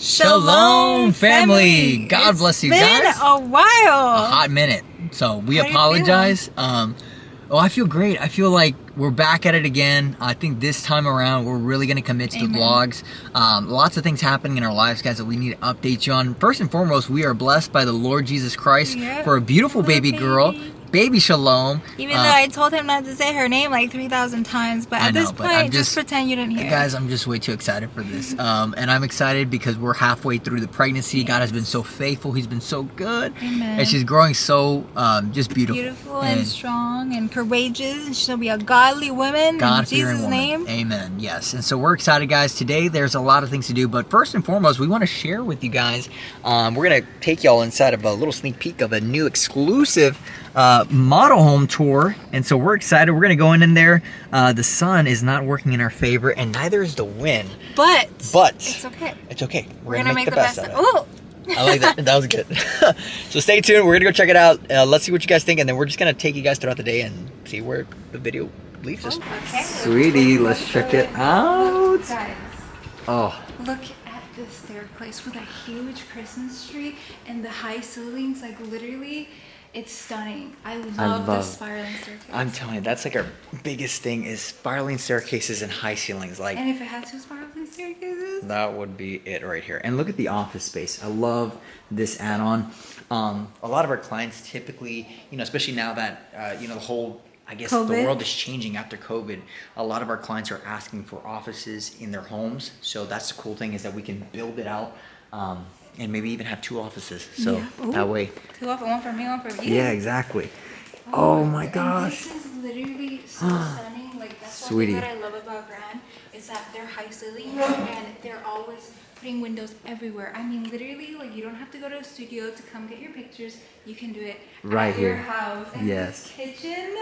Shalom, family. God bless you guys. It's been a while. A hot minute. So we apologize. I feel great. I feel like we're back at it again. I think this time around we're really going to commit to the vlogs. Lots of things happening in our lives, guys, that we need to update you on. First and foremost, we are blessed by the Lord Jesus Christ for a beautiful baby girl. Baby Shalom. Even though I told him not to say her name like 3,000 times, but at this point, just pretend you didn't hear. Guys, I'm just way too excited for this. And I'm excited because we're halfway through the pregnancy. Yes. God has been so faithful. He's been so good. Amen. And she's growing so just beautiful. Beautiful and strong and courageous. And she'll be a godly woman in Jesus' name. Amen. Yes. And so we're excited, guys. Today, there's a lot of things to do. But first and foremost, we want to share with you guys. We're going to take y'all inside of a little sneak peek of a new exclusive model home tour, and so we're excited. We're gonna go in there. The sun is not working in our favor, and neither is the wind. But it's okay. It's okay. We're gonna make the best of it. Oh, I like that. That was good. So stay tuned. We're gonna go check it out. Let's see what you guys think, and then we're just gonna take you guys throughout the day and see where the video leads us. Okay. Sweetie, let's check it out. Guys, look at this staircase with a huge Christmas tree and the high ceilings. Like literally. It's stunning. I love the spiraling staircase. I'm telling you, that's like our biggest thing is spiraling staircases and high ceilings. Like, and if it had 2 spiraling staircases, that would be it right here. And look at the office space. I love this add-on. A lot of our clients typically, especially now that the whole, I guess COVID? The world is changing after COVID. A lot of our clients are asking for offices in their homes. So that's the cool thing is that we can build it out. And maybe even have 2 offices, so that way. 2 offices, one for me, one for you. Yeah, exactly. Oh my gosh. This is literally so stunning. Like that's one thing that I love about Grand is that they're high ceilings and they're always putting windows everywhere. I mean, literally, like you don't have to go to a studio to come get your pictures. You can do it right here. Your house. And yes. This kitchen.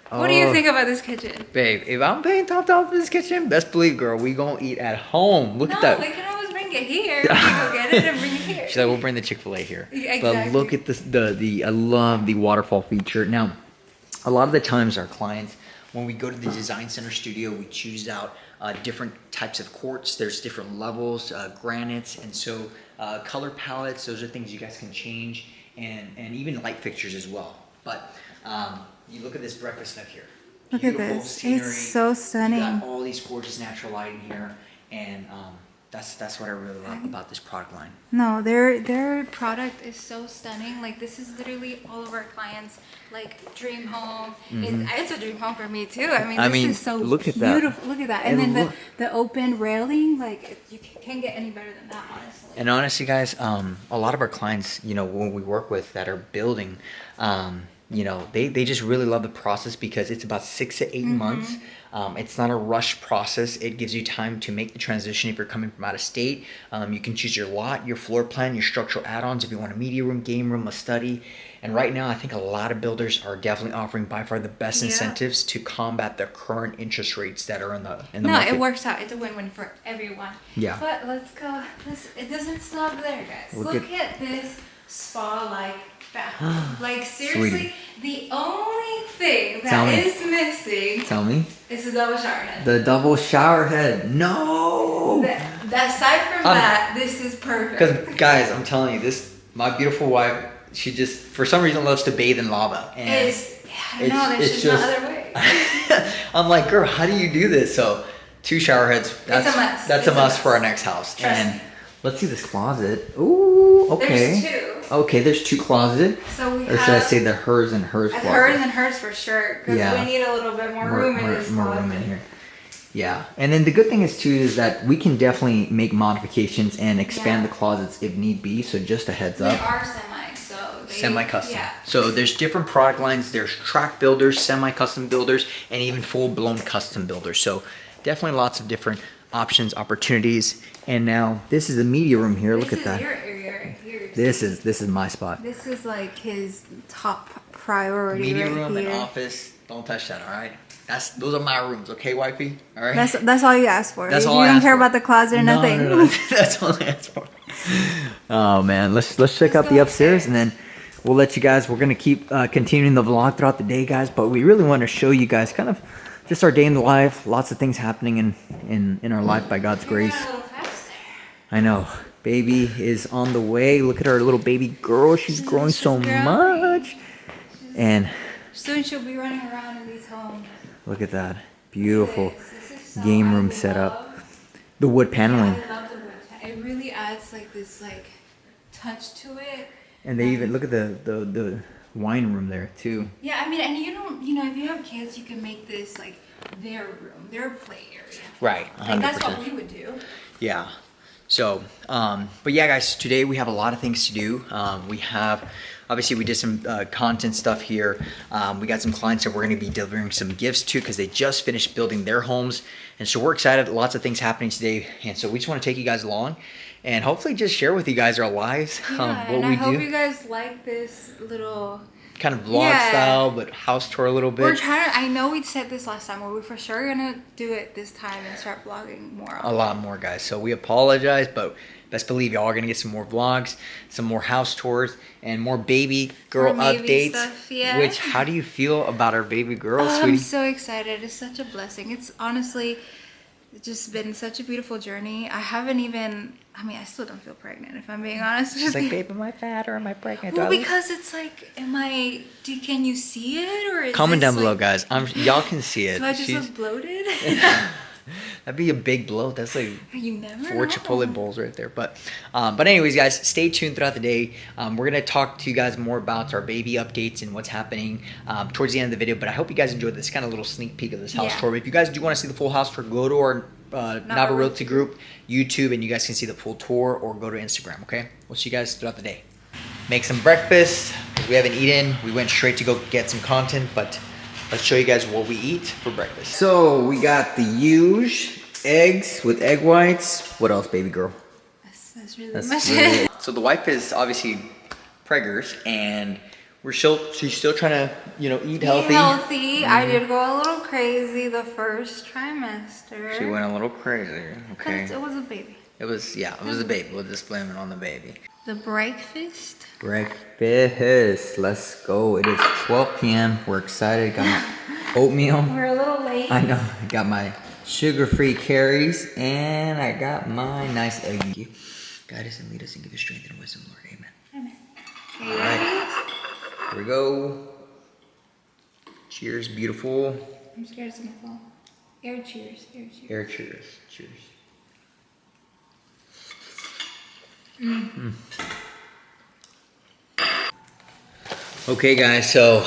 What do you think about this kitchen? Babe, if I'm paying top for this kitchen, best believe, girl, we gonna eat at home. Look at that. They can always bring it here. You go get it and bring it here. She's like, we'll bring the Chick-fil-A here. Exactly. But look at this, I love the waterfall feature. Now, a lot of the times our clients, when we go to the design center studio, we choose out different types of quartz. There's different levels, granites, and so color palettes, those are things you guys can change, and even light fixtures as well. But you look at this breakfast nook here. Look at this. Scenery. It's so stunning. You got all these gorgeous natural lighting here, and that's what I really love about this product line. No, their product is so stunning. Like this is literally all of our clients' like dream home. It's a dream home for me too. I mean, this is so look at beautiful. Look at that, and then the open railing. Like you can't get any better than that, honestly. And honestly, guys, a lot of our clients, when we work with that are building. They just really love the process because it's about 6 to 8 months. It's not a rush process. It gives you time to make the transition if you're coming from out of state. You can choose your lot, your floor plan, your structural add-ons if you want a media room, game room, a study. And right now, I think a lot of builders are definitely offering by far the best incentives to combat the current interest rates that are in the market. No, it works out. It's a win-win for everyone. Yeah. But let's go. It doesn't stop there, guys. Look at this spa-like bathroom. Like seriously, Sweetie. The only thing that is missing is the double shower head. The double shower head. No. Aside from that, this is perfect. Because guys, I'm telling you, my beautiful wife, she just for some reason loves to bathe in lava. And there's just no other way. I'm like, girl, how do you do this? So 2 shower heads. That's a must. That's a must for our next house. Trust me. Let's see this closet. Ooh, okay. There's 2. Okay, there's 2 closets. So or should I say the hers and hers closet? Hers and hers for sure. Because we need a little bit more room in this closet. More room in here. Yeah, and then the good thing is too is that we can definitely make modifications and expand the closets if need be. So just a heads up. They are semi, so semi-custom. Yeah. So there's different product lines. There's track builders, semi-custom builders, and even full-blown custom builders. So definitely lots of different options, opportunities. And now this is the media room here. Look at that. Your area right here. This is my spot. This is like his top priority. Media right room here. and office. Don't touch that, all right? Those are my rooms, okay, wifey? All right. That's all you ask for. That's you all I don't ask care for. about the closet or nothing. No. That's all I ask for. Oh man, let's check out the upstairs and then we'll let you guys. We're gonna keep continuing the vlog throughout the day, guys. But we really want to show you guys kind of just our day in the life. Lots of things happening in our life by God's grace. I know. Baby is on the way. Look at our little baby girl. She's growing so much. And soon she'll be running around in these homes. Look at that. Beautiful This is so, game room setup. The wood paneling. Yeah, I love the wood. It really adds like this like touch to it. And they even look at the wine room there too. Yeah, I mean, and you don't, you know, if you have kids, you can make this like their room, their play area. Right. 100%. Like that's what we would do. Yeah. So, but yeah, guys, today we have a lot of things to do. We have, obviously we did some content stuff here. We got some clients that we're going to be delivering some gifts to because they just finished building their homes. And so we're excited. Lots of things happening today. And so we just want to take you guys along and hopefully just share with you guys our lives, Yeah, what and we I hope do. you guys like this little Kind of vlog style, but house tour a little bit. We're trying to, I know we said this last time, but we're for sure gonna do it this time and start vlogging more often. A lot more, guys. So we apologize, but best believe y'all are gonna get some more vlogs, some more house tours, and more baby girl updates. Stuff, yeah. Which, how do you feel about our baby girl, Oh, sweetie? I'm so excited. It's such a blessing. It's honestly just been such a beautiful journey. I haven't even, I mean, I still don't feel pregnant, if I'm being honest. She's like, babe, am I fat or am I pregnant? Well, because it's like, can you see it? Or is comment down below, like, guys. Y'all can see it. Do I just look bloated? That'd be a big bloat. That's like you never 4 know. Chipotle bowls right there. But anyways, guys, stay tuned throughout the day. We're gonna talk to you guys more about our baby updates and what's happening towards the end of the video. But I hope you guys enjoyed this kind of little sneak peek of this house tour. But if you guys do want to see the full house tour, go to our NavaRealtyGroup YouTube, and you guys can see the full tour, or go to Instagram. Okay, we'll see you guys throughout the day. Make some breakfast. We haven't eaten. We went straight to go get some content, but let's show you guys what we eat for breakfast. So we got the huge eggs with egg whites. What else, baby girl? That's really much. So the wife is obviously preggers, and she's still trying to, eat healthy. I did go a little crazy the first trimester. She went a little crazy. Okay. It was a baby. It was a baby. We'll just blame it on the baby. The breakfast. Breakfast. Let's go. It is 12 p.m. We're excited. Got my oatmeal. We're a little late. I know. I got my sugar-free carries, and I got my nice egg. Guide us and lead us and give us strength and wisdom, Lord. Amen. Amen. Okay, All right. Here we go. Cheers, beautiful. I'm scared it's gonna fall. Air cheers. Air cheers. Air cheers. Cheers. Okay, guys. So,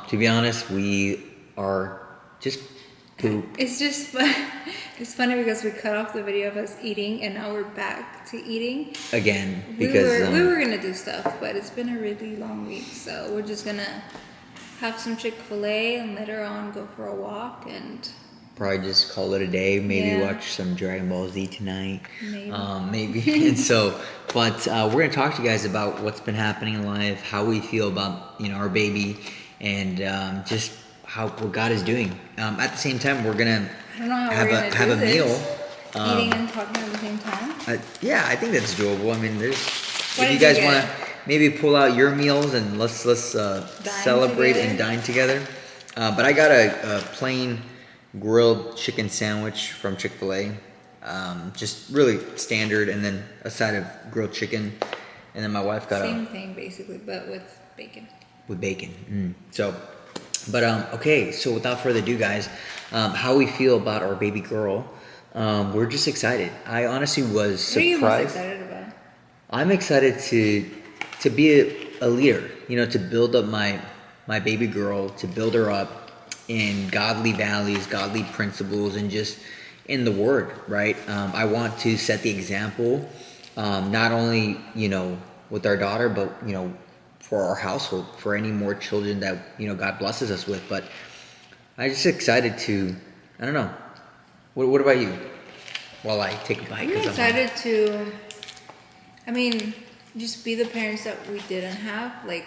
to be honest, we are just poop. It's just fun. It's funny because we cut off the video of us eating, and now we're back to eating again because we were gonna do stuff, but it's been a really long week, so we're just gonna have some Chick-fil-A and later on go for a walk and probably just call it a day. Maybe watch some Dragon Ball Z tonight. Maybe. And so, but we're gonna talk to you guys about what's been happening in life, how we feel about our baby, and just what God is doing. At the same time, we're gonna have a meal. Eating and talking at the same time. Yeah, I think that's doable. I mean, if you guys want to maybe pull out your meals and let's celebrate together and dine together. But I got a plain grilled chicken sandwich from Chick-fil-A, just really standard, and then a side of grilled chicken, and then my wife got same thing basically, but with bacon. With bacon. So, but okay. So without further ado, guys, how we feel about our baby girl? We're just excited. I honestly was surprised. What are you most excited about? I'm excited to be a leader. To build up my baby girl, to build her up in godly values, godly principles, and just in the Word, right? I want to set the example, not only with our daughter, but for our household, for any more children that God blesses us with. But I'm just excited to, I don't know. What about you? While I take a bite, I'm excited to, just be the parents that we didn't have, like,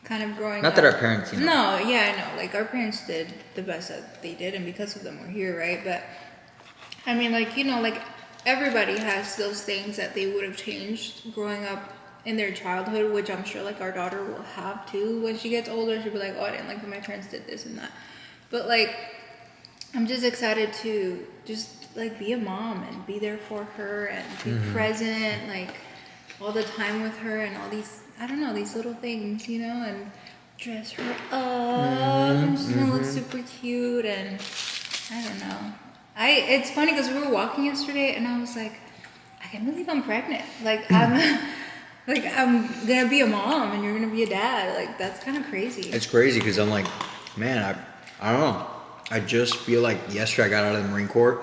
kind of growing up. Not that our parents, No, yeah, I know. Like, our parents did the best that they did, and because of them, we're here, right? But, everybody has those things that they would have changed growing up in their childhood, which I'm sure, our daughter will have, too. When she gets older, she'll be like, oh, I didn't like when my parents did this and that. But, I'm just excited to just like be a mom and be there for her and be present, like all the time with her and all these, I don't know, these little things, you know, and dress her up and she's gonna look super cute and I don't know. It's funny because we were walking yesterday and I was like, I can't believe I'm pregnant. Like I'm gonna be a mom and you're gonna be a dad. Like that's kind of crazy. It's crazy because I'm like, man, I don't know. I just feel like yesterday I got out of the Marine Corps.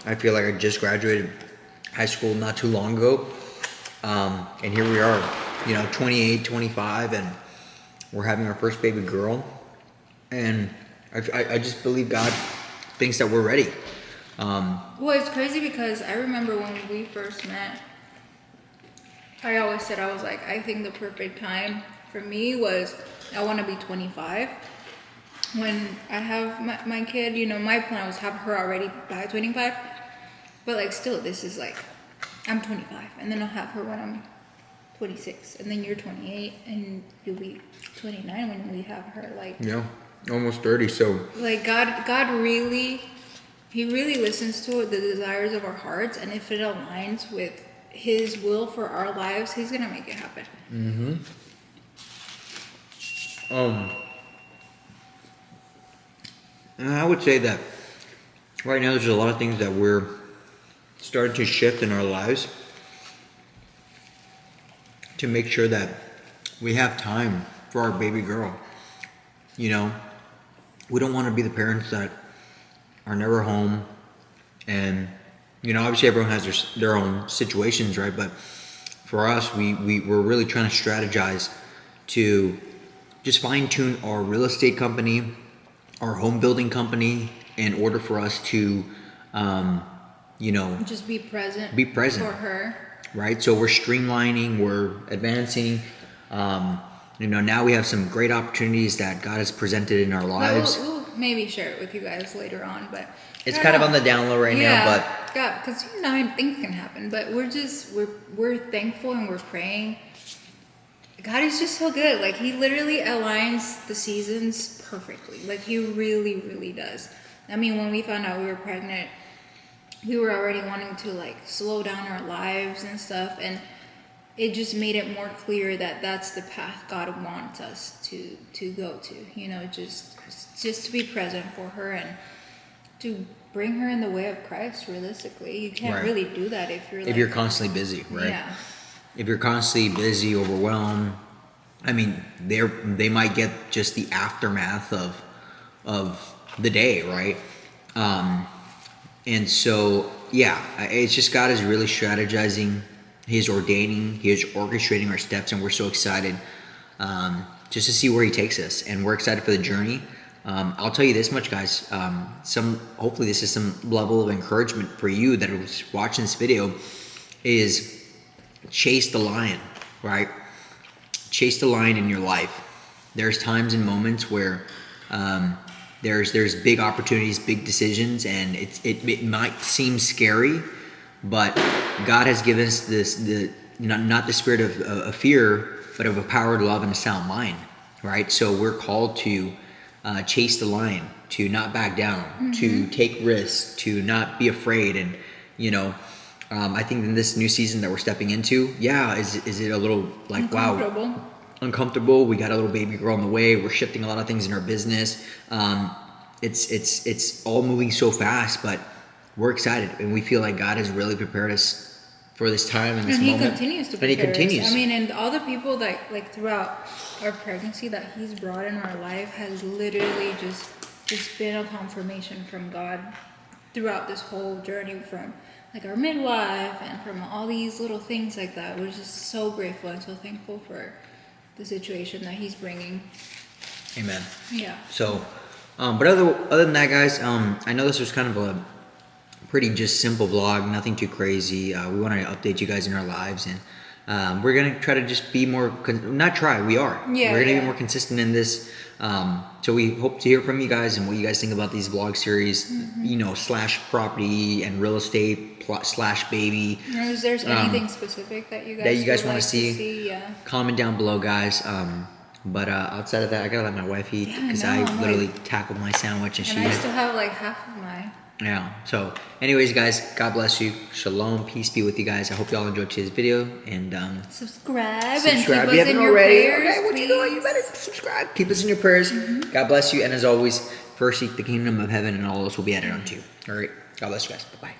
I feel like I just graduated high school not too long ago. And here we are, 28, 25, and we're having our first baby girl. And I just believe God thinks that we're ready. Well, it's crazy because I remember when we first met, I always said, I was like, I think the perfect time for me was I want to be 25. When I have my kid, my plan was have her already by 25. But like still, this is like, I'm 25 and then I'll have her when I'm 26 and then you're 28 and you'll be 29 when we have her. Like, Yeah, almost 30, so. Like God really, He really listens to the desires of our hearts, and if it aligns with His will for our lives, He's gonna make it happen. And I would say that right now there's a lot of things that we're starting to shift in our lives to make sure that we have time for our baby girl. We don't want to be the parents that are never home, and obviously everyone has their own situations, right? But for us, we're really trying to strategize to just fine tune our real estate company, our home building company, in order for us to Just be present. For her. Right? So we're streamlining, we're advancing. Now we have some great opportunities that God has presented in our lives. We'll maybe share it with you guys later on, but It's kind of on the down low right now, but yeah, because things can happen. But we're thankful and we're praying. God is just so good. Like He literally aligns the seasons perfectly. Like He really, really does. I mean, when we found out we were pregnant, we were already wanting to like slow down our lives and stuff, and it just made it more clear that that's the path God wants us to go to. Just to be present for her and to bring her in the way of Christ. Realistically, you can't really do that if you're constantly busy, right? Yeah. If you're constantly busy, overwhelmed, I mean, they might get just the aftermath of the day, right? And so, it's just God is really strategizing. He's ordaining, He is orchestrating our steps, and we're so excited just to see where He takes us. And we're excited for the journey. I'll tell you this much, guys. Hopefully this is some level of encouragement for you that was watching this video, is chase the lion, right? Chase the lion in your life. There's times and moments where there's big opportunities, big decisions, and it might seem scary, but God has given us not the spirit of fear, but of a power, love, and a sound mind, right? So we're called to chase the lion, to not back down, to take risks, to not be afraid. And I think in this new season that we're stepping into, is it a little like uncomfortable? We got a little baby girl on the way. We're shifting a lot of things in our business. It's all moving so fast, but we're excited, and we feel like God has really prepared us for this time and this moment. And He continues to prepare us. I mean, and all the people that like throughout our pregnancy that He's brought in our life has literally just been a confirmation from God throughout this whole journey, from like our midwife and from all these little things like that. We're just so grateful and so thankful for the situation that He's bringing. Amen. Yeah. So, but other than that, guys, I know this was kind of a pretty just simple vlog, nothing too crazy. We want to update you guys in our lives, and we're gonna try to just be more. We are. Yeah. We're gonna be more consistent in this. So we hope to hear from you guys and what you guys think about these vlog series. / property and real estate / baby. Is there anything specific that you guys want to see? Yeah. Comment down below, guys. But outside of that, I gotta let my wife eat Yeah, because no, I I'm literally like- tackled my sandwich and she And I had. still have like half of mine. Yeah. So, anyways, guys, God bless you. Shalom, peace be with you guys. I hope y'all enjoyed today's video and Subscribe and subscribe keep if us you haven't in your already. prayers, Okay, what you doing? You better subscribe. Keep us in your prayers. God bless you, and as always, first seek the kingdom of heaven, and all else will be added unto you. All right. God bless you guys. Bye bye.